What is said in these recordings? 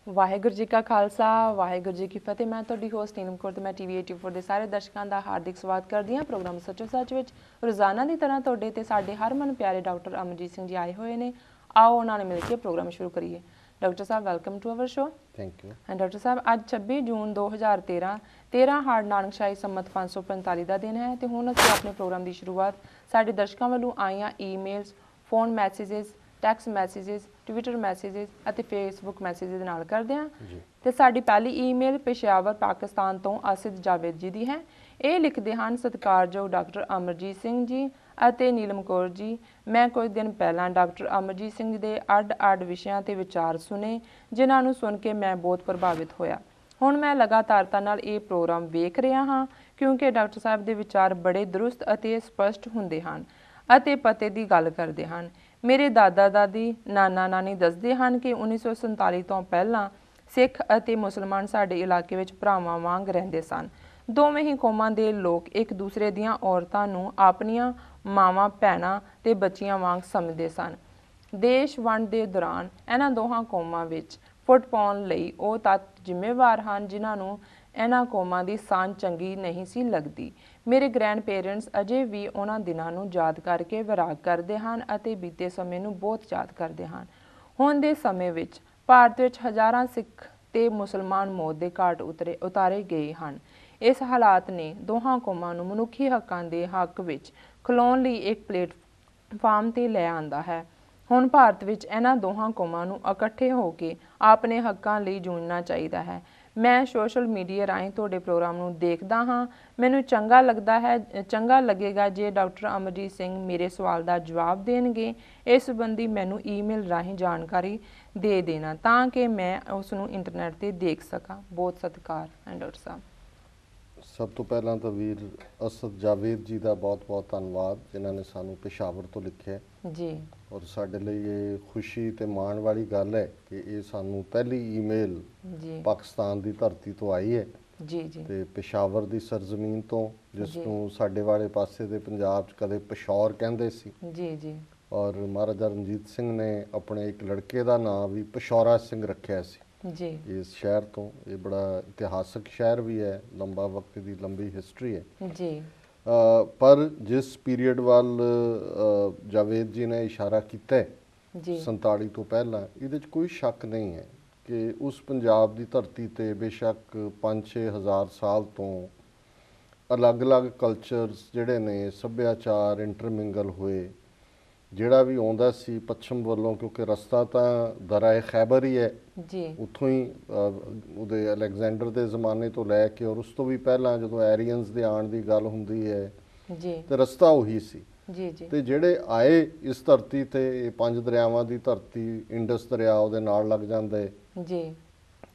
ਵਾਹਿਗੁਰੂ ਜੀ ਕਾ ਖਾਲਸਾ ਵਾਹਿਗੁਰੂ ਜੀ ਕੀ ਫਤਿਹ। ਮੈਂ ਤੁਹਾਡੀ ਹੋਸਟ ਨੀਲਮ ਕੌਰ ਤੇ ਮੈਂ ਟੀਵੀ 84 ਦੇ ਸਾਰੇ ਦਰਸ਼ਕਾਂ ਦਾ ਹਾਰਦਿਕ ਸਵਾਗਤ ਕਰਦੀ ਹਾਂ। ਪ੍ਰੋਗਰਾਮ ਸੱਚੋ ਸੱਚ ਵਿੱਚ ਰੋਜ਼ਾਨਾ ਦੀ ਤਰ੍ਹਾਂ ਤੁਹਾਡੇ ਤੇ ਸਾਡੇ ਹਰਮਨ ਪਿਆਰੇ ਡਾਕਟਰ ਅਮਰਜੀਤ ਸਿੰਘ ਜੀ ਆਏ ਹੋਏ ਨੇ। ਆਓ ਉਹਨਾਂ ਨਾਲ ਮਿਲ ਕੇ ਪ੍ਰੋਗਰਾਮ ਸ਼ੁਰੂ ਕਰੀਏ। ਡਾਕਟਰ ਸਾਹਿਬ welcome to our show. Thank you. And doctor ਸਾਹਿਬ ਅੱਜ 26 ਜੂਨ 2013 ਹਾੜ ਨਾਨਕਸ਼ਾਹੀ ਸੰਮਤ 545 ਦਾ ਦਿਨ ਹੈ ਤੇ ਹੁਣ ਅਸੀਂ ਆਪਣੇ ਪ੍ਰੋਗਰਾਮ ਦੀ ਸ਼ੁਰੂਆਤ ਸਾਡੇ ਦਰਸ਼ਕਾਂ ਵੱਲੋਂ ਆਈਆਂ emails, phone messages, text messages, Twitter messages ਅਤੇ ਫੇਸਬੁੱਕ ਮੈਸੇजेस ਦੇ ਨਾਲ ਕਰਦੇ ਹਾਂ। ਤੇ ਸਾਡੀ ਪਹਿਲੀ ਈਮੇਲ ਪੇਸ਼ਾਵਰ ਪਾਕਿਸਤਾਨ ਤੋਂ ਅਸਿਦ ਜਾਵੇਦ ਜੀ ਦੀ ਹੈ। ਇਹ ਲਿਖਦੇ ਹਨ, ਸਤਿਕਾਰਯੋਗ ਡਾਕਟਰ ਅਮਰਜੀਤ ਸਿੰਘ ਜੀ ਅਤੇ ਨੀਲਮ ਕੌਰ ਜੀ, ਮੈਂ ਕੁਝ ਦਿਨ ਪਹਿਲਾਂ ਡਾਕਟਰ ਅਮਰਜੀਤ ਸਿੰਘ ਜੀ ਦੇ ਅੱਡ-ਅੱਡ ਵਿਸ਼ਿਆਂ ਤੇ ਵਿਚਾਰ ਸੁਣੇ ਜਿਨ੍ਹਾਂ ਨੂੰ ਸੁਣ ਕੇ ਮੈਂ ਬਹੁਤ ਪ੍ਰਭਾਵਿਤ ਹੋਇਆ। ਹੁਣ ਮੈਂ ਲਗਾਤਾਰਤਾ ਨਾਲ ਇਹ ਪ੍ਰੋਗਰਾਮ ਵੇਖ ਰਿਹਾ ਹਾਂ ਕਿਉਂਕਿ ਡਾਕਟਰ ਸਾਹਿਬ ਦੇ ਵਿਚਾਰ ਬੜੇ ਦਰੁਸਤ ਅਤੇ ਸਪਸ਼ਟ ਹੁੰਦੇ ਹਨ ਅਤੇ ਪਤੇ ਦੀ ਗੱਲ ਕਰਦੇ ਹਨ। ਮੇਰੇ ਦਾਦਾ ਦਾਦੀ, ਨਾਨਾ ਨਾਨੀ ਦੱਸਦੇ ਹਨ ਕਿ 1947 ਤੋਂ ਪਹਿਲਾਂ ਸਿੱਖ ਅਤੇ ਮੁਸਲਮਾਨ ਸਾਡੇ ਇਲਾਕੇ ਵਿੱਚ ਭਰਾਵਾਂ ਵਾਂਗ ਰਹਿੰਦੇ ਸਨ। ਦੋਵੇਂ ਹੀ ਕੌਮਾਂ ਦੇ ਲੋਕ ਇੱਕ ਦੂਸਰੇ ਦੀਆਂ ਔਰਤਾਂ ਨੂੰ ਆਪਣੀਆਂ ਮਾਵਾਂ, ਭੈਣਾਂ ਤੇ ਬੱਚੀਆਂ ਵਾਂਗ ਸਮਝਦੇ ਸਨ। ਦੇਸ਼ ਵੰਡ ਦੇ ਦੌਰਾਨ ਇਹਨਾਂ ਦੋਹਾਂ ਕੌਮਾਂ ਵਿੱਚ ਫੁੱਟ ਪਾਉਣ ਲਈ ਉਹ ਤੱਤ ਜ਼ਿੰਮੇਵਾਰ ਹਨ ਜਿਨ੍ਹਾਂ ਨੂੰ ਇਹਨਾਂ ਕੌਮਾਂ ਦੀ ਸਾਂਝ ਚੰਗੀ ਨਹੀਂ ਸੀ ਲੱਗਦੀ। ਮੇਰੇ ਗ੍ਰੈਂਡ ਪੇਰੈਂਟਸ ਅਜੇ ਵੀ ਉਹਨਾਂ ਦਿਨਾਂ ਨੂੰ ਯਾਦ ਕਰਕੇ ਵਿਰਾਗ ਕਰਦੇ ਹਨ ਅਤੇ ਬੀਤੇ ਸਮੇਂ ਨੂੰ ਬਹੁਤ ਯਾਦ ਕਰਦੇ ਹਨ। ਹੁਣ ਦੇ ਸਮੇਂ ਵਿੱਚ ਭਾਰਤ ਵਿੱਚ ਹਜ਼ਾਰਾਂ ਸਿੱਖ ਤੇ ਮੁਸਲਮਾਨ ਮੌਤ ਦੇ ਘਾਟ ਉਤਾਰੇ ਗਏ ਹਨ। ਇਸ ਹਾਲਾਤ ਨੇ ਦੋਹਾਂ ਕੌਮਾਂ ਨੂੰ ਮਨੁੱਖੀ ਹੱਕਾਂ ਦੇ ਹੱਕ ਵਿੱਚ ਖਲੋਣ ਲਈ ਇੱਕ ਪਲੇਟਫਾਰਮ ਤੇ ਲੈ ਆਂਦਾ ਹੈ। ਹੁਣ ਭਾਰਤ ਵਿੱਚ ਇਹਨਾਂ ਦੋਹਾਂ ਕੌਮਾਂ ਨੂੰ ਇਕੱਠੇ ਹੋ ਕੇ ਆਪਣੇ ਹੱਕਾਂ ਲਈ ਜੂਝਣਾ ਚਾਹੀਦਾ ਹੈ। ਮੈਂ ਸੋਸ਼ਲ ਮੀਡੀਆ ਰਾਹੀਂ ਤੁਹਾਡੇ ਪ੍ਰੋਗਰਾਮ ਨੂੰ ਦੇਖਦਾ ਹਾਂ। ਮੈਨੂੰ ਚੰਗਾ ਲੱਗੇਗਾ ਜੇ ਡਾਕਟਰ ਅਮਰਜੀਤ ਸਿੰਘ ਮੇਰੇ ਸਵਾਲ ਦਾ ਜਵਾਬ ਦੇਣਗੇ। ਇਸ ਸੰਬੰਧੀ ਮੈਨੂੰ ਈਮੇਲ ਰਾਹੀਂ ਜਾਣਕਾਰੀ ਦੇ ਦੇਣਾ ਤਾਂ ਕਿ ਮੈਂ ਉਸ ਨੂੰ ਇੰਟਰਨੈਟ ਤੇ ਦੇਖ ਸਕਾਂ। ਬਹੁਤ ਸਤਿਕਾਰ ਹੈ ਡਾਕਟਰ ਸਾਹਿਬ। ਸਭ ਤੋਂ ਪਹਿਲਾਂ ਤਾਂ ਵੀਰ ਅਸਦ ਜਾਵੇਦ ਜੀ ਦਾ ਬਹੁਤ-ਬਹੁਤ ਧੰਨਵਾਦ ਜਿਨ੍ਹਾਂ ਨੇ ਸਾਨੂੰ ਪੇਸ਼ਾਵਰ ਤੋਂ ਲਿਖਿਆ ਜੀ। ਔਰ ਸਾਡੇ ਲਈ ਇਹ ਖੁਸ਼ੀ ਤੇ ਮਾਣ ਵਾਲੀ ਗੱਲ ਹੈ ਕਿ ਇਹ ਸਾਨੂੰ ਪਹਿਲੀ ਈਮੇਲ ਪਾਕਿਸਤਾਨ ਦੀ ਧਰਤੀ ਤੋਂ ਆਈ ਹੈ ਜੀ ਜੀ ਤੇ ਪੇਸ਼ਾਵਰ ਦੀ ਸਰਜ਼ਮੀਨ ਤੋਂ, ਜਿਸ ਨੂੰ ਸਾਡੇ ਵਾਲੇ ਪਾਸੇ ਦੇ ਪੰਜਾਬ 'ਚ ਕਦੇ ਪਸ਼ੌਰ ਕਹਿੰਦੇ ਸੀ। ਜੀ ਜੀ। ਔਰ ਮਹਾਰਾਜਾ ਰਣਜੀਤ ਸਿੰਘ ਨੇ ਆਪਣੇ ਇੱਕ ਲੜਕੇ ਦਾ ਨਾਂ ਵੀ ਪਸ਼ੌਰਾ ਸਿੰਘ ਰੱਖਿਆ ਸੀ ਜੀ ਇਸ ਸ਼ਹਿਰ ਤੋਂ। ਇਹ ਬੜਾ ਇਤਿਹਾਸਕ ਸ਼ਹਿਰ ਵੀ ਹੈ, ਲੰਬਾ ਵਕਤ ਦੀ ਲੰਬੀ ਹਿਸਟਰੀ ਹੈ ਜੀ। ਪਰ ਜਿਸ ਪੀਰੀਅਡ ਵੱਲ ਜਾਵੇਦ ਜੀ ਨੇ ਇਸ਼ਾਰਾ ਕੀਤਾ ਹੈ 47 ਤੋਂ ਪਹਿਲਾਂ, ਇਹਦੇ 'ਚ ਕੋਈ ਸ਼ੱਕ ਨਹੀਂ ਹੈ ਕਿ ਉਸ ਪੰਜਾਬ ਦੀ ਧਰਤੀ ਤੇ ਬੇਸ਼ੱਕ 5-6 ਹਜ਼ਾਰ ਸਾਲ ਤੋਂ ਅਲੱਗ-ਅਲੱਗ ਕਲਚਰਸ ਜਿਹੜੇ ਨੇ, ਸੱਭਿਆਚਾਰ ਇੰਟਰਮਿੰਗਲ ਹੋਏ। ਜਿਹੜਾ ਵੀ ਆਉਂਦਾ ਸੀ ਪੱਛਮ ਵੱਲੋਂ, ਕਿਉਂਕਿ ਰਸਤਾ ਤਾਂ ਦਰਿਆ ਖੈਬਰ ਹੀ ਹੈ ਜੀ, ਉੱਥੋਂ ਹੀ ਉਹਦੇ ਅਲੈਗਜ਼ੈਂਡਰ ਦੇ ਜ਼ਮਾਨੇ ਤੋਂ ਲੈ ਕੇ ਔਰ ਉਸ ਤੋਂ ਵੀ ਪਹਿਲਾਂ ਜਦੋਂ ਐਰੀਅਨਸ ਦੇ ਆਉਣ ਦੀ ਗੱਲ ਹੁੰਦੀ ਹੈ ਜੀ, ਤੇ ਰਸਤਾ ਉਹੀ ਸੀ। ਜੀ ਜੀ। ਤੇ ਜਿਹੜੇ ਆਏ ਇਸ ਧਰਤੀ ਤੇ, ਇਹ 5 ਦਰਿਆਵਾਂ ਦੀ ਧਰਤੀ, ਇੰਡਸ ਦਰਿਆ ਉਹਦੇ ਨਾਲ ਲੱਗ ਜਾਂਦਾ ਹੈ ਜੀ।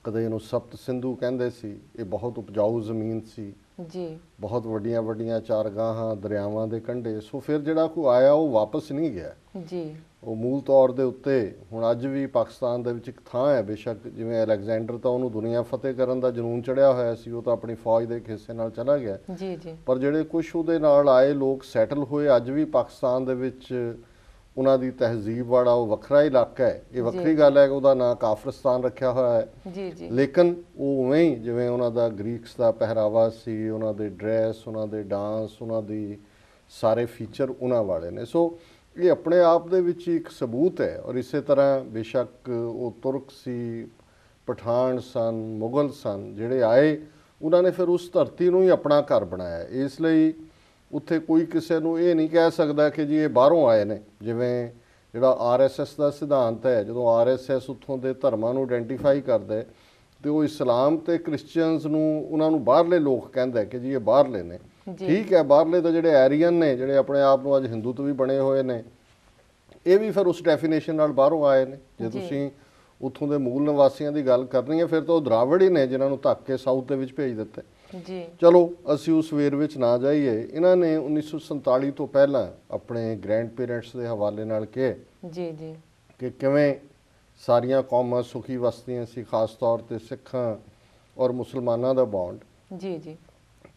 ਕਦੇ ਇਹਨੂੰ ਸਪਤ ਸਿੰਧੂ ਕਹਿੰਦੇ ਸੀ। ਇਹ ਬਹੁਤ ਉਪਜਾਊ ਜ਼ਮੀਨ ਸੀ ਜੀ। ਬਹੁਤ ਵੱਡੀਆਂ ਵੱਡੀਆਂ ਚਾਰਗਾਹਾਂ, ਦਰਿਆਵਾਂ ਦੇ ਕੰਢੇ। ਸੋ ਫਿਰ ਜਿਹੜਾ ਕੋਈ ਆਇਆ ਉਹ ਵਾਪਸ ਨਹੀਂ ਗਿਆ ਜੀ। ਉਹ ਮੂਲ ਤੌਰ ਦੇ ਉੱਤੇ ਹੁਣ ਅੱਜ ਵੀ ਪਾਕਿਸਤਾਨ ਦੇ ਵਿੱਚ ਇੱਕ ਥਾਂ ਹੈ, ਬੇਸ਼ੱਕ ਜਿਵੇਂ ਅਲੈਗਜ਼ੈਂਡਰ ਤਾਂ ਉਹਨੂੰ ਦੁਨੀਆ ਫਤਿਹ ਕਰਨ ਦਾ ਜਨੂਨ ਚੜਿਆ ਹੋਇਆ ਸੀ, ਉਹ ਤਾਂ ਆਪਣੀ ਫੌਜ ਦੇ ਇੱਕ ਹਿੱਸੇ ਨਾਲ ਚਲਾ ਗਿਆ। ਜੀ ਜੀ। ਪਰ ਜਿਹੜੇ ਕੁਛ ਉਹਦੇ ਨਾਲ ਆਏ ਲੋਕ ਸੈਟਲ ਹੋਏ, ਅੱਜ ਵੀ ਪਾਕਿਸਤਾਨ ਦੇ ਵਿੱਚ ਉਹਨਾਂ ਦੀ ਤਹਿਜ਼ੀਬ ਵਾਲਾ ਉਹ ਵੱਖਰਾ ਇਲਾਕਾ ਹੈ। ਇਹ ਵੱਖਰੀ ਗੱਲ ਹੈ ਕਿ ਉਹਦਾ ਨਾਂ ਕਾਫਰਿਸਤਾਨ ਰੱਖਿਆ ਹੋਇਆ ਹੈ। ਜੀ ਜੀ। ਲੇਕਿਨ ਉਹ ਉਵੇਂ ਹੀ ਜਿਵੇਂ ਉਹਨਾਂ ਦਾ ਗ੍ਰੀਕਸ ਦਾ ਪਹਿਰਾਵਾ ਸੀ, ਉਹਨਾਂ ਦੇ ਡਰੈਸ, ਉਹਨਾਂ ਦੇ ਡਾਂਸ, ਉਹਨਾਂ ਦੀ ਸਾਰੇ ਫੀਚਰ ਉਹਨਾਂ ਵਾਲੇ ਨੇ। ਸੋ ਇਹ ਆਪਣੇ ਆਪ ਦੇ ਵਿੱਚ ਇੱਕ ਸਬੂਤ ਹੈ। ਔਰ ਇਸੇ ਤਰ੍ਹਾਂ ਬੇਸ਼ੱਕ ਉਹ ਤੁਰਕ ਸੀ, ਪਠਾਨ ਸਨ, ਮੁਗਲ ਸਨ, ਜਿਹੜੇ ਆਏ ਉਹਨਾਂ ਨੇ ਫਿਰ ਉਸ ਧਰਤੀ ਨੂੰ ਹੀ ਆਪਣਾ ਘਰ ਬਣਾਇਆ। ਇਸ ਲਈ ਉੱਥੇ ਕੋਈ ਕਿਸੇ ਨੂੰ ਇਹ ਨਹੀਂ ਕਹਿ ਸਕਦਾ ਕਿ ਜੀ ਇਹ ਬਾਹਰੋਂ ਆਏ ਨੇ। ਜਿਵੇਂ ਜਿਹੜਾ RSS ਦਾ ਸਿਧਾਂਤ ਹੈ, ਜਦੋਂ RSS ਉੱਥੋਂ ਦੇ ਧਰਮਾਂ ਨੂੰ ਆਇਡੈਂਟੀਫਾਈ ਕਰਦਾ ਹੈ ਤੇ ਉਹ ਇਸਲਾਮ ਤੇ ਕ੍ਰਿਸਚੀਅਨਸ ਨੂੰ, ਉਹਨਾਂ ਨੂੰ ਬਾਹਰਲੇ ਲੋਕ ਕਹਿੰਦਾ ਕਿ ਜੀ ਇਹ ਬਾਹਰਲੇ ਨੇ। ਠੀਕ ਹੈ, ਬਾਹਰਲੇ ਤਾਂ ਜਿਹੜੇ ਐਰੀਅਨ ਨੇ, ਜਿਹੜੇ ਆਪਣੇ ਆਪ ਨੂੰ ਅੱਜ ਹਿੰਦੂ ਤੋਂ ਵੀ ਬਣੇ ਹੋਏ ਨੇ, ਇਹ ਵੀ ਫਿਰ ਉਸ ਡੈਫੀਨੇਸ਼ਨ ਨਾਲ ਬਾਹਰੋਂ ਆਏ ਨੇ। ਜੇ ਤੁਸੀਂ ਉੱਥੋਂ ਦੇ ਮੂਲ ਨਿਵਾਸੀਆਂ ਦੀ ਗੱਲ ਕਰਨੀ ਹੈ ਫਿਰ ਤਾਂ ਉਹ ਦਰਾਵੜ ਹੀ ਨੇ ਜਿਨ੍ਹਾਂ ਨੂੰ ਧੱਕ ਕੇ ਸਾਊਥ ਦੇ ਵਿੱਚ ਭੇਜ ਦਿੱਤਾ ਜੀ। ਚਲੋ ਅਸੀਂ ਉਸ ਵੇਰ ਵਿੱਚ ਨਾ ਜਾਈਏ। ਇਹਨਾਂ ਨੇ 1947 ਤੋਂ ਪਹਿਲਾਂ ਆਪਣੇ ਗ੍ਰੈਂਡ ਪੇਰੈਂਟਸ ਦੇ ਹਵਾਲੇ ਨਾਲ ਕਿਹਾ ਜੀ ਜੀ ਕਿ ਕਿਵੇਂ ਸਾਰੀਆਂ ਕੌਮਾਂ ਸੁਖੀ ਵਸਦੀਆਂ ਸੀ, ਖਾਸ ਤੌਰ ਤੇ ਸਿੱਖਾਂ ਔਰ ਮੁਸਲਮਾਨਾਂ ਦਾ ਬੌਂਡ। ਜੀ ਜੀ।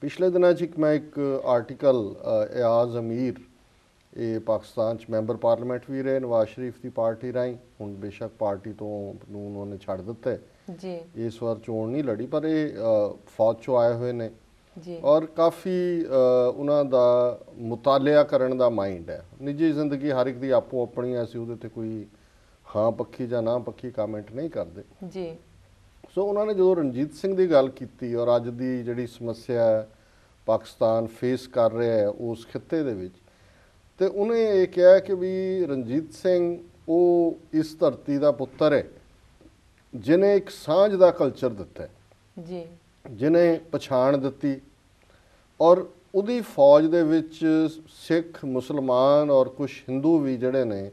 ਪਿਛਲੇ ਦਿਨਾਂ 'ਚ ਮੈਂ ਇੱਕ ਆਰਟੀਕਲ ਇਆਜ਼ ਅਮੀਰ ਇਹ ਪਾਕਿਸਤਾਨ 'ਚ ਮੈਂਬਰ ਪਾਰਲੀਮੈਂਟ ਵੀ ਰਹੇ ਨਵਾਜ਼ ਸ਼ਰੀਫ ਦੀ ਪਾਰਟੀ ਰਾਹੀਂ। ਹੁਣ ਬੇਸ਼ੱਕ ਪਾਰਟੀ ਤੋਂ ਨੂੰ ਉਹਨਾਂ ਨੇ ਛੱਡ ਦਿੱਤਾ ਹੈ ਜੀ, ਇਸ ਵਾਰ ਚੋਣ ਨਹੀਂ ਲੜੀ, ਪਰ ਇਹ ਫੌਜ 'ਚੋਂ ਆਏ ਹੋਏ ਨੇ ਜੀ, ਔਰ ਕਾਫੀ ਉਹਨਾਂ ਦਾ ਮੁਤਾਲਿਆ ਕਰਨ ਦਾ ਮਾਈਂਡ ਹੈ। ਨਿੱਜੀ ਜ਼ਿੰਦਗੀ ਹਰ ਇੱਕ ਦੀ ਆਪੋ ਆਪਣੀ ਹੈ, ਅਸੀਂ ਉਹਦੇ ਤੇ ਕੋਈ ਹਾਂ ਪੱਖੀ ਜਾਂ ਨਾ ਪੱਖੀ ਕਮੈਂਟ ਨਹੀਂ ਕਰਦੇ। ਜੀ, ਸੋ ਉਹਨਾਂ ਨੇ ਜਦੋਂ ਰਣਜੀਤ ਸਿੰਘ ਦੀ ਗੱਲ ਕੀਤੀ ਔਰ ਅੱਜ ਦੀ ਜਿਹੜੀ ਸਮੱਸਿਆ ਪਾਕਿਸਤਾਨ ਫੇਸ ਕਰ ਰਿਹਾ ਹੈ ਉਸ ਖਿੱਤੇ ਦੇ ਵਿੱਚ, ਤੇ ਉਹਨੇ ਇਹ ਕਿਹਾ ਕਿ ਵੀ ਰਣਜੀਤ ਸਿੰਘ ਉਹ ਇਸ ਧਰਤੀ ਦਾ ਪੁੱਤਰ ਹੈ ਜਿਹਨੇ ਇੱਕ ਸਾਂਝ ਦਾ ਕਲਚਰ ਦਿੱਤਾ ਹੈ, ਜੀ, ਜਿਹਨੇ ਪਛਾਣ ਦਿੱਤੀ ਔਰ ਉਹਦੀ ਫੌਜ ਦੇ ਵਿੱਚ ਸਿੱਖ ਮੁਸਲਮਾਨ ਔਰ ਕੁਝ ਹਿੰਦੂ ਵੀ ਜਿਹੜੇ ਨੇ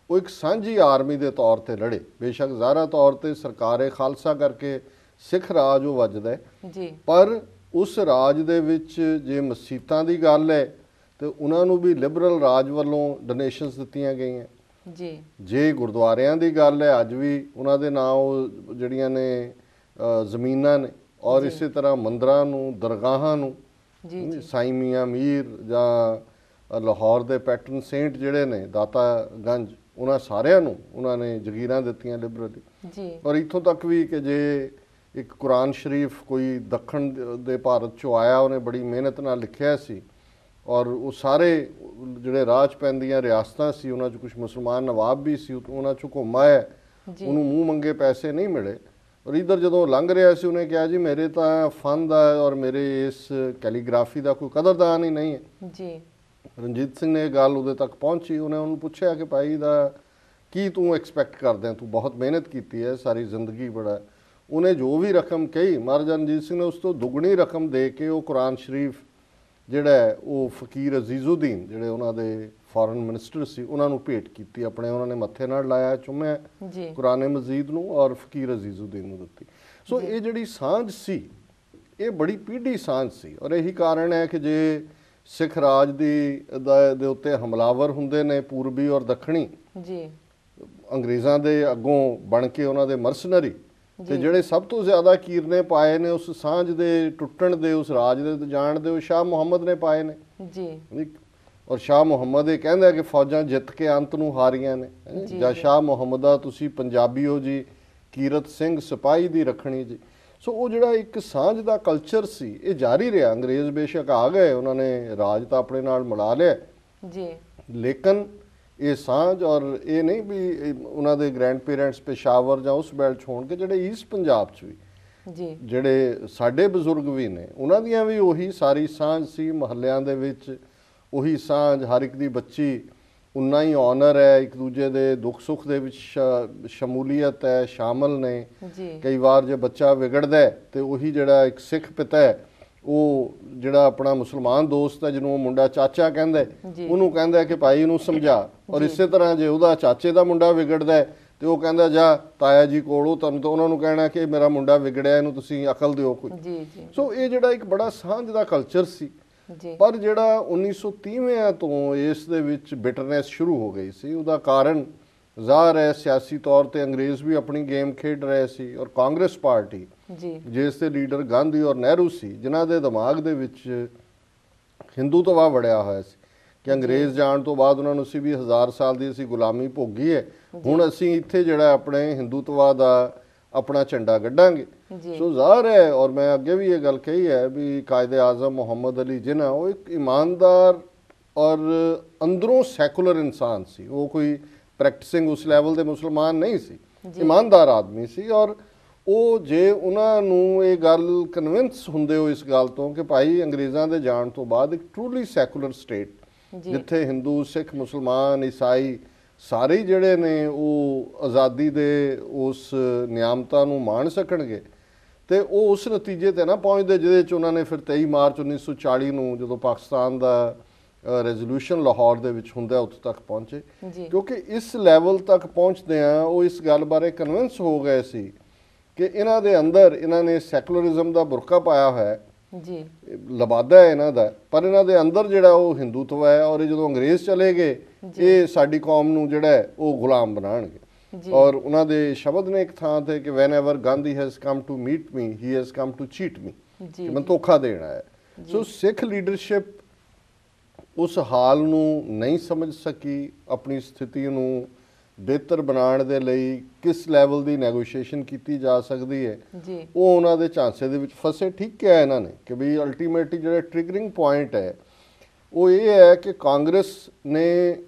ਉਹ ਇੱਕ ਸਾਂਝੀ ਆਰਮੀ ਦੇ ਤੌਰ ਤੇ ਲੜੇ। ਬੇਸ਼ੱਕ ਜ਼ਾਹਰਾ ਤੌਰ ਤੇ ਸਰਕਾਰੇ ਖਾਲਸਾ ਕਰਕੇ ਸਿੱਖ ਰਾਜ ਉਹ ਵੱਜਦਾ ਹੈ, ਜੀ, ਪਰ ਉਸ ਰਾਜ ਦੇ ਵਿੱਚ ਜੇ ਮਸੀਤਾਂ ਦੀ ਗੱਲ ਹੈ ਤੇ ਉਹਨਾਂ ਨੂੰ ਵੀ ਲਿਬਰਲ ਰਾਜ ਵੱਲੋਂ ਡੋਨੇਸ਼ਨਸ ਦਿੱਤੀਆਂ ਗਈਆਂ। ਜੀ, ਜੇ ਗੁਰਦੁਆਰਿਆਂ ਦੀ ਗੱਲ ਹੈ ਅੱਜ ਵੀ ਉਹਨਾਂ ਦੇ ਨਾਂ ਉਹ ਜਿਹੜੀਆਂ ਨੇ ਜ਼ਮੀਨਾਂ ਨੇ ਔਰ ਇਸੇ ਤਰ੍ਹਾਂ ਮੰਦਰਾਂ ਨੂੰ, ਦਰਗਾਹਾਂ ਨੂੰ, ਜੀ, ਸਾਈਂ ਮੀਆਂ ਮੀਰ ਜਾਂ ਲਾਹੌਰ ਦੇ ਪੈਟਰਨ ਸੇਂਟ ਜਿਹੜੇ ਨੇ ਦਾਤਾ ਗੰਜ, ਉਹਨਾਂ ਸਾਰਿਆਂ ਨੂੰ ਉਹਨਾਂ ਨੇ ਜ਼ਗੀਰਾਂ ਦਿੱਤੀਆਂ ਲਿਬਰਲੀ। ਜੀ, ਔਰ ਇੱਥੋਂ ਤੱਕ ਵੀ ਕਿ ਜੇ ਇੱਕ ਕੁਰਾਨ ਸ਼ਰੀਫ ਕੋਈ ਦੱਖਣ ਦੇ ਭਾਰਤ 'ਚੋਂ ਆਇਆ, ਉਹਨੇ ਬੜੀ ਮਿਹਨਤ ਨਾਲ ਲਿਖਿਆ ਸੀ ਔਰ ਉਹ ਸਾਰੇ ਜਿਹੜੇ ਰਾਜ ਪੈਂਦੀਆਂ ਰਿਆਸਤਾਂ ਸੀ ਉਹਨਾਂ 'ਚ ਕੁਝ ਮੁਸਲਮਾਨ ਨਵਾਬ ਵੀ ਸੀ, ਉਹਨਾਂ 'ਚੋਂ ਘੁੰਮ ਆਇਆ, ਉਹਨੂੰ ਮੂੰਹ ਮੰਗੇ ਪੈਸੇ ਨਹੀਂ ਮਿਲੇ। ਔਰ ਇੱਧਰ ਜਦੋਂ ਲੰਘ ਰਿਹਾ ਸੀ ਉਹਨੇ ਕਿਹਾ ਜੀ ਮੇਰੇ ਤਾਂ ਫਨ ਦਾ ਔਰ ਮੇਰੇ ਇਸ ਕੈਲੀਗ੍ਰਾਫੀ ਦਾ ਕੋਈ ਕਦਰਦਾਨ ਹੀ ਨਹੀਂ ਹੈ। ਜੀ, ਰਣਜੀਤ ਸਿੰਘ ਨੇ ਇਹ ਗੱਲ ਉਹਦੇ ਤੱਕ ਪਹੁੰਚੀ। ਉਹਨੇ ਉਹਨੂੰ ਪੁੱਛਿਆ ਕਿ ਭਾਈ ਦਾ ਕੀ ਤੂੰ ਐਕਸਪੈਕਟ ਕਰਦਾ, ਤੂੰ ਬਹੁਤ ਮਿਹਨਤ ਕੀਤੀ ਹੈ ਸਾਰੀ ਜ਼ਿੰਦਗੀ ਬੜਾ। ਉਹਨੇ ਜੋ ਵੀ ਰਕਮ ਕਹੀ, ਮਹਾਰਾਜਾ ਰਣਜੀਤ ਸਿੰਘ ਨੇ ਉਸ ਤੋਂ ਦੁੱਗਣੀ ਰਕਮ ਦੇ ਕੇ ਉਹ ਕੁਰਾਨ ਸ਼ਰੀਫ ਜਿਹੜਾ ਉਹ ਫਕੀਰ ਅਜ਼ੀਜ਼ੁਦੀਨ ਜਿਹੜੇ ਉਹਨਾਂ ਦੇ ਫੋਰਨ ਮਿਨਿਸਟਰ ਸੀ ਉਹਨਾਂ ਨੂੰ ਭੇਟ ਕੀਤੀ ਆਪਣੇ। ਉਹਨਾਂ ਨੇ ਮੱਥੇ ਨਾਲ ਲਾਇਆ, ਚੁੰਮਿਆ ਕੁਰਾਨ ਮਜੀਦ ਨੂੰ ਔਰ ਫਕੀਰ ਅਜ਼ੀਜ਼ੁਦੀਨ ਨੂੰ ਦਿੱਤੀ। ਸੋ ਇਹ ਜਿਹੜੀ ਸਾਂਝ ਸੀ ਇਹ ਬੜੀ ਪੀढ़ੀ ਸਾਂਝ ਸੀ ਔਰ ਇਹੀ ਕਾਰਨ ਹੈ ਕਿ ਜੇ ਸਿੱਖ ਰਾਜ ਦੇ ਉੱਤੇ ਹਮਲਾਵਰ ਹੁੰਦੇ ਨੇ ਪੂਰਬੀ ਔਰ ਦੱਖਣੀ, ਜੀ, ਅੰਗਰੇਜ਼ਾਂ ਦੇ ਅੱਗੋਂ ਬਣ ਕੇ ਉਹਨਾਂ ਦੇ ਮਰਸਨਰੀ, ਤੇ ਜਿਹੜੇ ਸਭ ਤੋਂ ਜ਼ਿਆਦਾ ਕੀਰਨੇ ਪਾਏ ਨੇ ਉਸ ਸਾਂਝ ਦੇ ਟੁੱਟਣ ਦੇ, ਉਸ ਰਾਜ ਦੇ ਜਾਣ ਦੇ, ਉਹ ਸ਼ਾਹ ਮੁਹੰਮਦ ਨੇ ਪਾਏ ਨੇ। ਜੀ, ਔਰ ਸ਼ਾਹ ਮੁਹੰਮਦ ਇਹ ਕਹਿੰਦਾ ਕਿ ਫੌਜਾਂ ਜਿੱਤ ਕੇ ਅੰਤ ਨੂੰ ਹਾਰੀਆਂ ਨੇ, ਜਾਂ ਸ਼ਾਹ ਮੁਹੰਮਦਾ ਤੁਸੀਂ ਪੰਜਾਬੀ ਹੋ ਜੀ, ਕੀਰਤ ਸਿੰਘ ਸਿਪਾਹੀ ਦੀ ਰੱਖਣੀ ਜੀ। ਸੋ ਉਹ ਜਿਹੜਾ ਇੱਕ ਸਾਂਝ ਦਾ ਕਲਚਰ ਸੀ ਇਹ ਜਾਰੀ ਰਿਹਾ। ਅੰਗਰੇਜ਼ ਬੇਸ਼ੱਕ ਆ ਗਏ, ਉਹਨਾਂ ਨੇ ਰਾਜ ਤਾਂ ਆਪਣੇ ਨਾਲ ਮਿਲਾ ਲਿਆ ਜੀ, ਲੇਕਿਨ ਇਹ ਸਾਂਝ ਔਰ ਇਹ ਨਹੀਂ ਵੀ ਉਹਨਾਂ ਦੇ ਗ੍ਰੈਂਡ ਪੇਰੈਂਟਸ ਪੇਸ਼ਾਵਰ ਜਾਂ ਉਸ ਬੈਲਟ 'ਚ ਹੋਣਗੇ, ਜਿਹੜੇ ਈਸਟ ਪੰਜਾਬ 'ਚ ਵੀ ਜੀ, ਜਿਹੜੇ ਸਾਡੇ ਬਜ਼ੁਰਗ ਵੀ ਨੇ ਉਹਨਾਂ ਦੀਆਂ ਵੀ ਉਹੀ ਸਾਰੀ ਸਾਂਝ ਸੀ। ਮੁਹੱਲਿਆਂ ਦੇ ਵਿੱਚ ਉਹੀ ਸਾਂਝ, ਹਰ ਇੱਕ ਦੀ ਬੱਚੀ ਉਨਾ ਹੀ ਆਨਰ ਹੈ, ਇੱਕ ਦੂਜੇ ਦੇ ਦੁੱਖ ਸੁੱਖ ਦੇ ਵਿੱਚ ਸ਼ਮੂਲੀਅਤ ਹੈ, ਸ਼ਾਮਲ ਨੇ। ਕਈ ਵਾਰ ਜੇ ਬੱਚਾ ਵਿਗੜਦਾ ਹੈ ਤੇ ਉਹੀ ਜਿਹੜਾ ਇੱਕ ਸਿੱਖ ਪਿਤਾ ਹੈ ਉਹ ਜਿਹੜਾ ਆਪਣਾ ਮੁਸਲਮਾਨ ਦੋਸਤ ਹੈ ਜਿਹਨੂੰ ਉਹ ਮੁੰਡਾ ਚਾਚਾ ਕਹਿੰਦਾ ਉਹਨੂੰ ਕਹਿੰਦਾ ਕਿ ਭਾਈ ਇਹਨੂੰ ਸਮਝਾ। ਔਰ ਇਸੇ ਤਰ੍ਹਾਂ ਜੇ ਉਹਦਾ ਚਾਚੇ ਦਾ ਮੁੰਡਾ ਵਿਗੜਦਾ ਹੈ ਤੇ ਉਹ ਕਹਿੰਦਾ ਜਾ ਤਾਇਆ ਜੀ ਕੋਲ, ਉਹ ਤੁਹਾਨੂੰ ਤਾਂ ਉਹਨਾਂ ਨੂੰ ਕਹਿਣਾ ਕਿ ਮੇਰਾ ਮੁੰਡਾ ਵਿਗੜਿਆ, ਇਹਨੂੰ ਤੁਸੀਂ ਅਕਲ ਦਿਓ ਕੋਈ। ਸੋ ਇਹ ਜਿਹੜਾ ਇੱਕ ਬੜਾ ਸਾਂਝ ਦਾ ਕਲਚਰ ਸੀ। ਪਰ ਜਿਹੜਾ 1930 ਤੋਂ ਇਸ ਦੇ ਵਿੱਚ ਬਿਟਰਨੈਸ ਸ਼ੁਰੂ ਹੋ ਗਈ ਸੀ, ਉਹਦਾ ਕਾਰਨ ਜ਼ਾਹਰ ਹੈ ਸਿਆਸੀ ਤੌਰ ਤੇ ਅੰਗਰੇਜ਼ ਵੀ ਆਪਣੀ ਗੇਮ ਖੇਡ ਰਹੇ ਸੀ ਔਰ ਕਾਂਗਰਸ ਪਾਰਟੀ ਜਿਸ ਦੇ ਲੀਡਰ ਗਾਂਧੀ ਔਰ ਨਹਿਰੂ ਸੀ, ਜਿਨ੍ਹਾਂ ਦੇ ਦਿਮਾਗ ਦੇ ਵਿੱਚ ਹਿੰਦੂਤਵਾ ਵੜਿਆ ਹੋਇਆ ਸੀ ਕਿ ਅੰਗਰੇਜ਼ ਜਾਣ ਤੋਂ ਬਾਅਦ ਉਹਨਾਂ ਨੂੰ ਸੀ ਵੀ 1000 ਸਾਲ ਦੀ ਅਸੀਂ ਗੁਲਾਮੀ ਭੋਗੀ ਹੈ, ਹੁਣ ਅਸੀਂ ਇੱਥੇ ਜਿਹੜਾ ਆਪਣੇ ਹਿੰਦੂਤਵਾ ਦਾ ਆਪਣਾ ਝੰਡਾ ਗੱਡਾਂਗੇ। ਸੋ ਜ਼ਾਹਰ ਹੈ ਔਰ ਮੈਂ ਅੱਗੇ ਵੀ ਇਹ ਗੱਲ ਕਹੀ ਹੈ ਵੀ ਕਾਇਦੇ ਆਜ਼ਮ ਮੁਹੰਮਦ ਅਲੀ ਜਿਨਾ ਉਹ ਇੱਕ ਇਮਾਨਦਾਰ ਔਰ ਅੰਦਰੋਂ ਸੈਕੂਲਰ ਇਨਸਾਨ ਸੀ। ਉਹ ਕੋਈ ਪ੍ਰੈਕਟਿਸਿੰਗ ਉਸ ਲੈਵਲ ਦੇ ਮੁਸਲਮਾਨ ਨਹੀਂ ਸੀ, ਇਮਾਨਦਾਰ ਆਦਮੀ ਸੀ। ਔਰ ਉਹ ਜੇ ਉਹਨਾਂ ਨੂੰ ਇਹ ਗੱਲ ਕਨਵਿੰਸ ਹੁੰਦੇ ਹੋ ਇਸ ਗੱਲ ਤੋਂ ਕਿ ਭਾਈ ਅੰਗਰੇਜ਼ਾਂ ਦੇ ਜਾਣ ਤੋਂ ਬਾਅਦ ਇੱਕ ਟਰੂਲੀ ਸੈਕੂਲਰ ਸਟੇਟ ਜਿੱਥੇ ਹਿੰਦੂ, ਸਿੱਖ, ਮੁਸਲਮਾਨ, ਈਸਾਈ ਸਾਰੇ ਜਿਹੜੇ ਨੇ ਉਹ ਆਜ਼ਾਦੀ ਦੇ ਉਸ ਨਿਆਮਤਾਂ ਨੂੰ ਮਾਣ ਸਕਣਗੇ, ਤੇ ਉਹ ਉਸ ਨਤੀਜੇ ਤੇ ਨਾ ਪਹੁੰਚਦੇ ਜਿਹਦੇ 'ਚ ਉਹਨਾਂ ਨੇ ਫਿਰ 23 ਮਾਰਚ 1940 ਨੂੰ ਜਦੋਂ ਪਾਕਿਸਤਾਨ ਦਾ ਰੈਜ਼ੋਲੂਸ਼ਨ ਲਾਹੌਰ ਦੇ ਵਿੱਚ ਹੁੰਦਾ ਉੱਥੇ ਤੱਕ ਪਹੁੰਚੇ। ਕਿਉਂਕਿ ਇਸ ਲੈਵਲ ਤੱਕ ਪਹੁੰਚਦਿਆਂ ਉਹ ਇਸ ਗੱਲ ਬਾਰੇ ਕਨਵਿੰਸ ਹੋ ਗਏ ਸੀ ਕਿ ਇਹਨਾਂ ਦੇ ਅੰਦਰ ਇਹਨਾਂ ਨੇ ਸੈਕੂਲਰਿਜ਼ਮ ਦਾ ਬੁਰਕਾ ਪਾਇਆ ਹੋਇਆ ਜੀ, ਲਬਾਦਾ ਹੈ ਇਹਨਾਂ ਦਾ, ਪਰ ਇਹਨਾਂ ਦੇ ਅੰਦਰ ਜਿਹੜਾ ਉਹ ਹਿੰਦੂਤਵ ਹੈ। ਔਰ ਇਹ ਜਦੋਂ ਅੰਗਰੇਜ਼ ਚਲੇ ਗਏ ਇਹ ਸਾਡੀ ਕੌਮ ਨੂੰ ਜਿਹੜਾ ਹੈ ਉਹ ਗੁਲਾਮ ਬਣਾਉਣਗੇ। ਔਰ ਉਹਨਾਂ ਦੇ ਸ਼ਬਦ ਨੇ ਇੱਕ ਥਾਂ ਤੇ ਕਿ whenever Gandhi has come to meet me he has come to cheat me, ਕਿ ਮੈਨੂੰ ਧੋਖਾ ਦੇਣਾ ਹੈ। ਸੋ ਸਿੱਖ ਲੀਡਰਸ਼ਿਪ ਉਸ ਹਾਲ ਨੂੰ ਨਹੀਂ ਸਮਝ ਸਕੀ, ਆਪਣੀ ਸਥਿਤੀ ਨੂੰ ਬਿਹਤਰ ਬਣਾਉਣ ਦੇ ਲਈ ਕਿਸ ਲੈਵਲ ਦੀ ਨੈਗੋਸ਼ੀਏਸ਼ਨ ਕੀਤੀ ਜਾ ਸਕਦੀ ਹੈ ਜੀ, ਉਹ ਉਹਨਾਂ ਦੇ ਝਾਂਸੇ ਦੇ ਵਿੱਚ ਫਸੇ। ਠੀਕ ਕਿਹਾ ਇਹਨਾਂ ਨੇ ਕਿ ਵੀ ਅਲਟੀਮੇਟਲੀ ਜਿਹੜਾ ਟ੍ਰਿਗਰਿੰਗ ਪੁਆਇੰਟ ਹੈ ਉਹ ਇਹ ਹੈ ਕਿ ਕਾਂਗਰਸ ਨੇ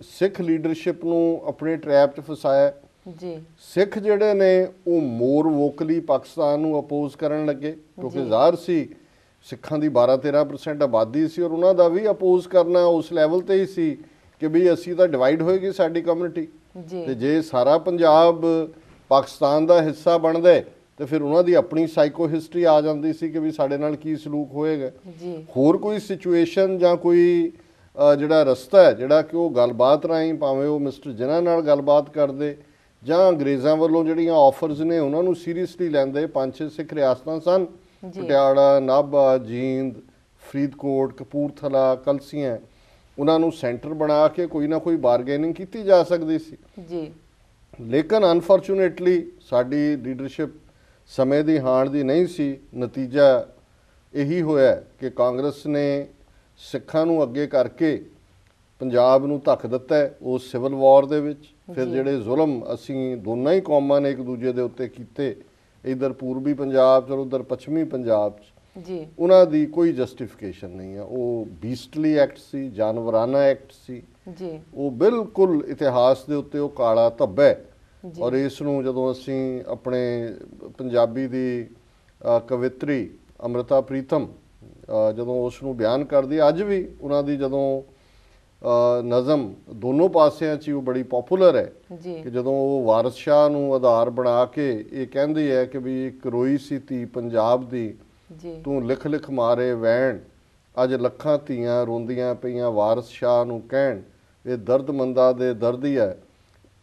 ਸਿੱਖ ਲੀਡਰਸ਼ਿਪ ਨੂੰ ਆਪਣੇ ਟਰੈਪ 'ਚ ਫਸਾਇਆ। ਜੀ, ਸਿੱਖ ਜਿਹੜੇ ਨੇ ਉਹ ਮੋਰ ਵੋਕਲੀ ਪਾਕਿਸਤਾਨ ਨੂੰ ਅਪੋਜ਼ ਕਰਨ ਲੱਗੇ, ਕਿਉਂਕਿ ਜ਼ਾਹਰ ਸੀ ਸਿੱਖਾਂ ਦੀ 12-13% ਆਬਾਦੀ ਸੀ ਔਰ ਉਹਨਾਂ ਦਾ ਵੀ ਅਪੋਜ਼ ਕਰਨਾ ਉਸ ਲੈਵਲ ਤੇ ਹੀ ਸੀ ਕਿ ਵੀ ਅਸੀਂ ਤਾਂ ਡਿਵਾਈਡ ਹੋਏਗੀ ਸਾਡੀ ਕਮਿਊਨਿਟੀ, ਜੀ, ਤੇ ਜੇ ਸਾਰਾ ਪੰਜਾਬ ਪਾਕਿਸਤਾਨ ਦਾ ਹਿੱਸਾ ਬਣਦਾ ਹੈ ਤੇ ਫਿਰ ਉਹਨਾਂ ਦੀ ਆਪਣੀ ਸਾਈਕੋ ਹਿਸਟਰੀ ਆ ਜਾਂਦੀ ਸੀ ਕਿ ਵੀ ਸਾਡੇ ਨਾਲ ਕੀ ਸਲੂਕ ਹੋਏਗਾ। ਜੀ, ਹੋਰ ਕੋਈ ਸਿਚੁਏਸ਼ਨ ਜਾਂ ਕੋਈ ਜਿਹੜਾ ਰਸਤਾ ਹੈ ਜਿਹੜਾ ਕਿ ਉਹ ਗੱਲਬਾਤ ਰਾਹੀਂ, ਭਾਵੇਂ ਉਹ ਮਿਸਟਰ ਜਿਨ੍ਹਾਂ ਨਾਲ ਗੱਲਬਾਤ ਕਰਦੇ ਜਾਂ ਅੰਗਰੇਜ਼ਾਂ ਵੱਲੋਂ ਜਿਹੜੀਆਂ ਆਫਰਸ ਨੇ ਉਹਨਾਂ ਨੂੰ ਸੀਰੀਅਸਲੀ ਲੈਂਦੇ। 5-6 ਸਿੱਖ ਰਿਆਸਤਾਂ ਸਨ, ਪਟਿਆਲਾ, ਨਾਭਾ, ਜੀਂਦ, ਫਰੀਦਕੋਟ, ਕਪੂਰਥਲਾ, ਕਲਸੀਆਂ, ਉਹਨਾਂ ਨੂੰ ਸੈਂਟਰ ਬਣਾ ਕੇ ਕੋਈ ਨਾ ਕੋਈ ਬਾਰਗੇਨਿੰਗ ਕੀਤੀ ਜਾ ਸਕਦੀ ਸੀ। ਜੀ, ਲੇਕਿਨ ਅਨਫੋਰਚੂਨੇਟਲੀ ਸਾਡੀ ਲੀਡਰਸ਼ਿਪ ਸਮੇਂ ਦੀ ਹਾਣ ਦੀ ਨਹੀਂ ਸੀ। ਨਤੀਜਾ ਇਹੀ ਹੋਇਆ ਕਿ ਕਾਂਗਰਸ ਨੇ ਸਿੱਖਾਂ ਨੂੰ ਅੱਗੇ ਕਰਕੇ ਪੰਜਾਬ ਨੂੰ ਧੱਕ ਦਿੱਤਾ ਉਸ ਸਿਵਲ ਵਾਰ ਦੇ ਵਿੱਚ। ਫਿਰ ਜਿਹੜੇ ਜ਼ੁਲਮ ਅਸੀਂ ਦੋਨਾਂ ਹੀ ਕੌਮਾਂ ਨੇ ਇੱਕ ਦੂਜੇ ਦੇ ਉੱਤੇ ਕੀਤੇ, ਇੱਧਰ ਪੂਰਬੀ ਪੰਜਾਬ 'ਚ ਔਰ ਉੱਧਰ ਪੱਛਮੀ ਪੰਜਾਬ 'ਚ, ਜੀ, ਉਹਨਾਂ ਦੀ ਕੋਈ ਜਸਟੀਫਿਕੇਸ਼ਨ ਨਹੀਂ ਹੈ। ਉਹ ਬੀਸਟਲੀ ਐਕਟ ਸੀ, ਜਾਨਵਰਾਨਾ ਐਕਟ ਸੀ, ਜੀ, ਉਹ ਬਿਲਕੁਲ ਇਤਿਹਾਸ ਦੇ ਉੱਤੇ ਉਹ ਕਾਲਾ ਧੱਬਾ ਹੈ। ਔਰ ਇਸ ਨੂੰ ਜਦੋਂ ਅਸੀਂ ਆਪਣੇ ਪੰਜਾਬੀ ਦੀ ਕਵਿਤਰੀ ਅੰਮ੍ਰਿਤਾ ਪ੍ਰੀਤਮ ਜਦੋਂ ਉਸ ਨੂੰ ਬਿਆਨ ਕਰਦੀ, ਅੱਜ ਵੀ ਉਹਨਾਂ ਦੀ ਜਦੋਂ ਨਜ਼ਮ ਦੋਨੋਂ ਪਾਸਿਆਂ 'ਚ ਉਹ ਬੜੀ ਪਪੂਲਰ ਹੈ ਕਿ ਜਦੋਂ ਉਹ ਵਾਰਿਸ ਸ਼ਾਹ ਨੂੰ ਆਧਾਰ ਬਣਾ ਕੇ ਇਹ ਕਹਿੰਦੀ ਹੈ ਕਿ ਵੀ ਇੱਕ ਰੋਈ ਸੀ ਧੀ ਪੰਜਾਬ ਦੀ, ਤੂੰ ਲਿਖ ਲਿਖ ਮਾਰੇ ਵੈਣ, ਅੱਜ ਲੱਖਾਂ ਧੀਆਂ ਰੋਂਦੀਆਂ ਪਈਆਂ ਵਾਰਿਸ ਸ਼ਾਹ ਨੂੰ ਕਹਿਣ, ਇਹ ਦਰਦਮੰਦਾਂ ਦੇ ਦਰਦੀ ਹੈ,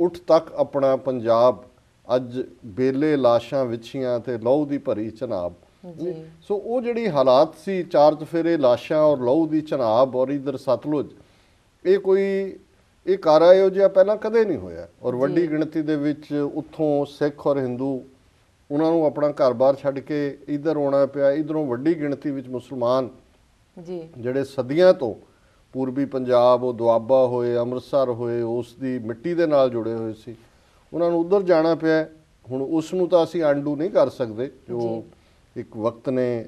ਉੱਠ ਤੱਕ ਆਪਣਾ ਪੰਜਾਬ, ਅੱਜ ਬੇਲੇ ਲਾਸ਼ਾਂ ਵਿਛੀਆਂ ਤੇ ਲਹੂ ਦੀ ਭਰੀ ਚਨਾਬ। ਸੋ ਉਹ ਜਿਹੜੀ ਹਾਲਾਤ ਸੀ, ਚਾਰ ਚਫੇਰੇ ਲਾਸ਼ਾਂ ਔਰ ਲਹੂ ਦੀ ਚਨਾਬ ਔਰ ਇਧਰ ਸਤਲੁਜ, ਇਹ ਕੋਈ ਇਹ ਕਾਰਾ ਇਹੋ ਜਿਹਾ ਪਹਿਲਾਂ ਕਦੇ ਨਹੀਂ ਹੋਇਆ। ਔਰ ਵੱਡੀ ਗਿਣਤੀ ਦੇ ਵਿੱਚ ਉੱਥੋਂ ਸਿੱਖ ਔਰ ਹਿੰਦੂ ਉਹਨਾਂ ਨੂੰ ਆਪਣਾ ਘਰ-ਬਾਰ ਛੱਡ ਕੇ ਇੱਧਰ ਆਉਣਾ ਪਿਆ। ਇੱਧਰੋਂ ਵੱਡੀ ਗਿਣਤੀ ਵਿੱਚ ਮੁਸਲਮਾਨ ਜਿਹੜੇ ਸਦੀਆਂ ਤੋਂ ਪੂਰਬੀ ਪੰਜਾਬ, ਉਹ ਦੁਆਬਾ ਹੋਏ, ਅੰਮ੍ਰਿਤਸਰ ਹੋਏ, ਉਸ ਦੀ ਮਿੱਟੀ ਦੇ ਨਾਲ ਜੁੜੇ ਹੋਏ ਸੀ, ਉਹਨਾਂ ਨੂੰ ਉੱਧਰ ਜਾਣਾ ਪਿਆ। ਹੁਣ ਉਸ ਨੂੰ ਤਾਂ ਅਸੀਂ ਅੰਡੂ ਨਹੀਂ ਕਰ ਸਕਦੇ, ਜੋ ਇੱਕ ਵਕਤ ਨੇ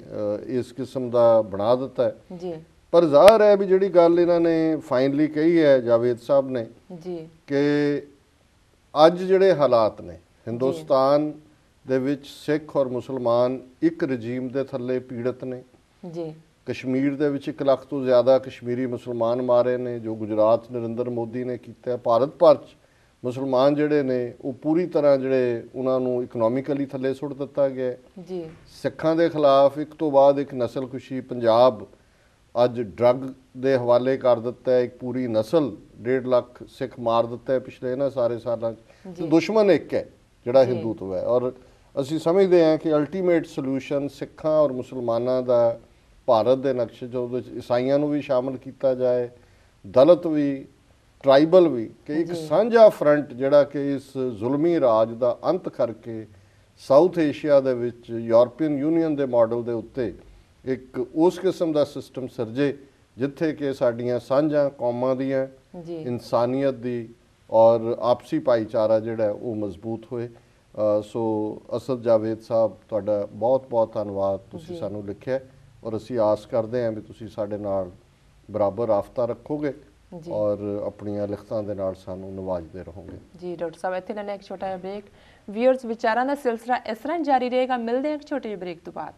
ਇਸ ਕਿਸਮ ਦਾ ਬਣਾ ਦਿੱਤਾ ਹੈ। ਪਰ ਜ਼ਾਹਰ ਹੈ ਵੀ ਜਿਹੜੀ ਗੱਲ ਇਹਨਾਂ ਨੇ ਫਾਈਨਲੀ ਕਹੀ ਹੈ ਜਾਵੇਦ ਸਾਹਿਬ ਨੇ ਕਿ ਅੱਜ ਜਿਹੜੇ ਹਾਲਾਤ ਨੇ ਹਿੰਦੁਸਤਾਨ ਦੇ ਵਿੱਚ, ਸਿੱਖ ਔਰ ਮੁਸਲਮਾਨ ਇੱਕ ਰਜੀਮ ਦੇ ਥੱਲੇ ਪੀੜਤ ਨੇ। ਕਸ਼ਮੀਰ ਦੇ ਵਿੱਚ 1 ਲੱਖ ਤੋਂ ਜ਼ਿਆਦਾ ਕਸ਼ਮੀਰੀ ਮੁਸਲਮਾਨ ਮਾਰੇ ਨੇ, ਜੋ ਗੁਜਰਾਤ ਨਰਿੰਦਰ ਮੋਦੀ ਨੇ ਕੀਤਾ। ਭਾਰਤ ਭਰ 'ਚ ਮੁਸਲਮਾਨ ਜਿਹੜੇ ਨੇ ਉਹ ਪੂਰੀ ਤਰ੍ਹਾਂ ਜਿਹੜੇ ਉਹਨਾਂ ਨੂੰ ਇਕਨੋਮਿਕਲੀ ਥੱਲੇ ਸੁੱਟ ਦਿੱਤਾ ਗਿਆ। ਸਿੱਖਾਂ ਦੇ ਖਿਲਾਫ ਇੱਕ ਤੋਂ ਬਾਅਦ ਇੱਕ ਨਸਲਕੁਸ਼ੀ, ਪੰਜਾਬ ਅੱਜ ਡਰੱਗ ਦੇ ਹਵਾਲੇ ਕਰ ਦਿੱਤਾ ਹੈ। ਇੱਕ ਪੂਰੀ ਨਸਲ 1.5 ਲੱਖ ਸਿੱਖ ਮਾਰ ਦਿੱਤਾ ਹੈ ਪਿਛਲੇ ਇਹਨਾਂ ਸਾਰੇ ਸਾਲਾਂ 'ਚ। ਦੁਸ਼ਮਣ ਇੱਕ ਹੈ ਜਿਹੜਾ ਹਿੰਦੂਤਵ ਹੈ। ਔਰ ਅਸੀਂ ਸਮਝਦੇ ਹਾਂ ਕਿ ਅਲਟੀਮੇਟ ਸੋਲੂਸ਼ਨ ਸਿੱਖਾਂ ਔਰ ਮੁਸਲਮਾਨਾਂ ਦਾ ਭਾਰਤ ਦੇ ਨਕਸ਼ੇ 'ਚ ਉਹਦੇ 'ਚ ਈਸਾਈਆਂ ਨੂੰ ਵੀ ਸ਼ਾਮਲ ਕੀਤਾ ਜਾਏ, ਦਲਿਤ ਵੀ, ਟਰਾਈਬਲ ਵੀ, ਕਿ ਇੱਕ ਸਾਂਝਾ ਫਰੰਟ ਜਿਹੜਾ ਕਿ ਇਸ ਜ਼ੁਲਮੀ ਰਾਜ ਦਾ ਅੰਤ ਕਰਕੇ ਸਾਊਥ ਏਸ਼ੀਆ ਦੇ ਵਿੱਚ ਯੂਰਪੀਅਨ ਯੂਨੀਅਨ ਦੇ ਮਾਡਲ ਦੇ ਉੱਤੇ ਇੱਕ ਉਸ ਕਿਸਮ ਦਾ ਸਿਸਟਮ ਸਿਰਜੇ ਜਿੱਥੇ ਕਿ ਸਾਡੀਆਂ ਸਾਂਝਾਂ ਕੌਮਾਂ ਦੀਆਂ, ਇਨਸਾਨੀਅਤ ਦੀ ਔਰ ਆਪਸੀ ਭਾਈਚਾਰਾ ਜਿਹੜਾ ਉਹ ਮਜ਼ਬੂਤ ਹੋਏ। ਸੋ ਅਸਦ ਜਾਵੇਦ ਸਾਹਿਬ, ਤੁਹਾਡਾ ਬਹੁਤ ਬਹੁਤ ਧੰਨਵਾਦ, ਤੁਸੀਂ ਸਾਨੂੰ ਲਿਖਿਆ ਔਰ ਅਸੀਂ ਆਸ ਕਰਦੇ ਹਾਂ ਵੀ ਤੁਸੀਂ ਸਾਡੇ ਨਾਲ ਬਰਾਬਰ ਰਾਬਤਾ ਰੱਖੋਗੇ ਔਰ ਆਪਣੀਆਂ ਲਿਖਤਾਂ ਦੇ ਨਾਲ ਸਾਨੂੰ ਨਵਾਜਦੇ ਰਹੋਗੇ। ਜੀ ਡਾਕਟਰ ਸਾਹਿਬ, ਇੱਥੇ ਲੈਣਾ ਇੱਕ ਛੋਟਾ ਜਿਹਾ ਬ੍ਰੇਕ। ਵੀਅਰਸ, ਵਿਚਾਰਾਂ ਦਾ ਸਿਲਸਿਲਾ ਇਸ ਤਰ੍ਹਾਂ ਜਾਰੀ ਰਹੇਗਾ। ਮਿਲਦੇ ਹਾਂ ਇੱਕ ਛੋਟੇ ਜਿਹੇ ਬ੍ਰੇਕ ਤੋਂ ਬਾਅਦ।